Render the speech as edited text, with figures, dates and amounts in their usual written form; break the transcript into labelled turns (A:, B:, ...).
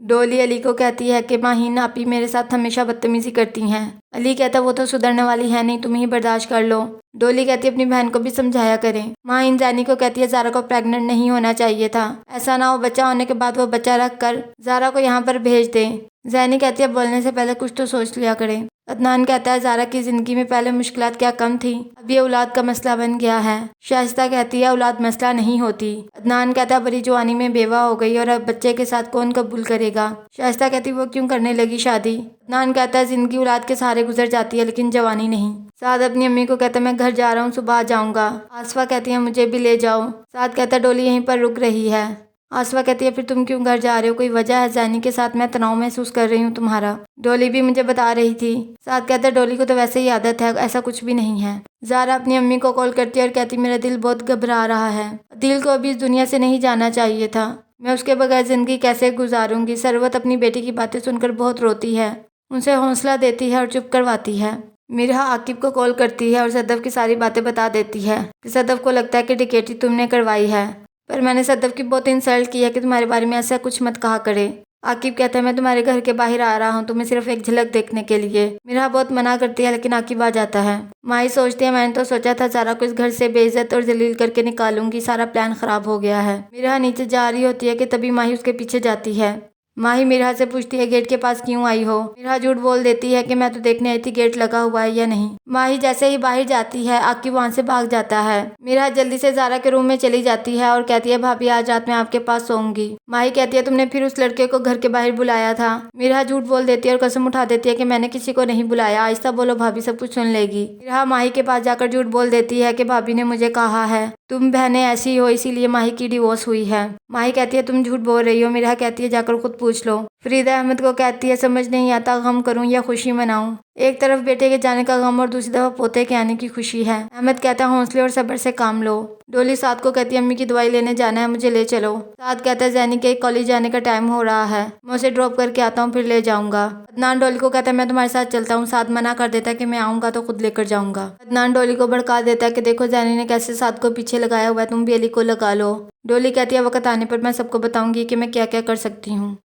A: डोली अली को कहती है कि माहीन आपी मेरे साथ हमेशा बदतमीजी करती हैं। अली कहता वो तो सुधरने वाली है नहीं, तुम ही बर्दाश्त कर लो। डोली कहती है अपनी बहन को भी समझाया करें। माहीन ज़ैनी को कहती है ज़ारा को प्रेग्नेंट नहीं होना चाहिए था, ऐसा ना हो बच्चा होने के बाद वो बच्चा रख कर ज़ारा को यहाँ पर भेज दे। ज़ैनी कहती है बोलने से पहले कुछ तो सोच लिया करें। अदनान कहता है ज़ारा की ज़िंदगी में पहले मुश्किलात क्या कम थी, अब ये औलाद का मसला बन गया है। शाइस्ता कहती है औलाद मसला नहीं होती। अदनान कहता है बड़ी जवानी में बेवा हो गई और अब बच्चे के साथ कौन कबूल करेगा। शाइस्ता कहती है वो क्यों करने लगी शादी। अदनान कहता है ज़िंदगी औलाद के सहारे गुजर जाती है लेकिन जवानी नहीं। साद अपनी अम्मी को कहता है मैं घर जा रहा हूँ, सुबह आ जाऊँगा। आसफा कहती है मुझे भी ले जाओ। साद कहता है डोली यहीं पर रुक रही है। आसफा कहती है फिर तुम क्यों घर जा रहे हो, कोई वजह है? ज़ैनी के साथ मैं तनाव महसूस कर रही हूँ तुम्हारा। डोली भी मुझे बता रही थी। साद कहता है डोली को तो वैसे ही आदत है, ऐसा कुछ भी नहीं है। ज़ारा अपनी अम्मी को कॉल करती है और कहती मेरा दिल बहुत घबरा रहा है। दिल को अभी इस दुनिया से नहीं जाना चाहिए था, मैं उसके बगैर ज़िंदगी कैसे गुजारूंगी। सरवत अपनी बेटी की बातें सुनकर बहुत रोती है, उनसे हौसला देती है और चुप करवाती है। मिरहा आकिब को कॉल करती है और सदफ की सारी बातें बता देती है कि सदफ को लगता है कि डिकेटी तुमने करवाई है, पर मैंने सदफ की बहुत इंसल्ट की है कि तुम्हारे बारे में ऐसा कुछ मत कहा करे। आकिब कहता है मैं तुम्हारे घर के बाहर आ रहा हूँ तुम्हें सिर्फ एक झलक देखने के लिए। मिरहा बहुत मना करती है लेकिन आकिब आ जाता है। माही सोचती है मैंने तो सोचा था ज़ारा को इस घर से बेइज्जत और जलील करके निकालूंगी, सारा प्लान खराब हो गया है। मिरहा नीचे जा रही होती है कि तभी माही उसके पीछे जाती है। माही मिरहा से पूछती है गेट के पास क्यों आई हो। मिरहा झूठ बोल देती है कि मैं तो देखने आई थी गेट लगा हुआ है या नहीं। माही जैसे ही बाहर जाती है आकिब वहाँ से भाग जाता है। मिरहा जल्दी से ज़ारा के रूम में चली जाती है और कहती है भाभी आज रात मैं आपके पास सोऊंगी। माही कहती है तुमने फिर उस लड़के को घर के बाहर बुलाया था। मिरहा झूठ बोल देती है और कसम उठा देती है कि मैंने किसी को नहीं बुलाया, आहिस्ता बोलो भाभी सब कुछ सुन लेगी। मिरहा माही के पास जाकर झूठ बोल देती है कि भाभी ने मुझे कहा है तुम बहनें ऐसी हो इसीलिए माही की डिवोर्स हुई है। माही कहती है तुम झूठ बोल रही हो। मिरहा कहती है जाकर खुद पूछ लो। फरीदा अहमद को कहती है समझ नहीं आता गम करूं या खुशी मनाऊं, एक तरफ बेटे के जाने का गम और दूसरी तरफ पोते के आने की खुशी है। अहमद कहता है हौसले और सब्र से काम लो। डोली साद को कहती है अम्मी की दवाई लेने जाना है, मुझे ले चलो। साद कहता है ज़ैनी के कॉलेज जाने का टाइम हो रहा है, मैं उसे ड्रॉप करके आता हूँ फिर ले जाऊंगा। अदनान डोली को कहता है मैं तुम्हारे साथ चलता हूँ। साद मना कर देता है कि मैं आऊँगा तो खुद लेकर जाऊँगा। अदनान डोली को भड़का देता है कि देखो ज़ैनी ने कैसे साद को पीछे लगाया हुआ है, तुम भी अली को लगा लो। डोली कहती है वक्त आने पर मैं सबको बताऊंगी कि मैं क्या क्या कर सकती हूँ।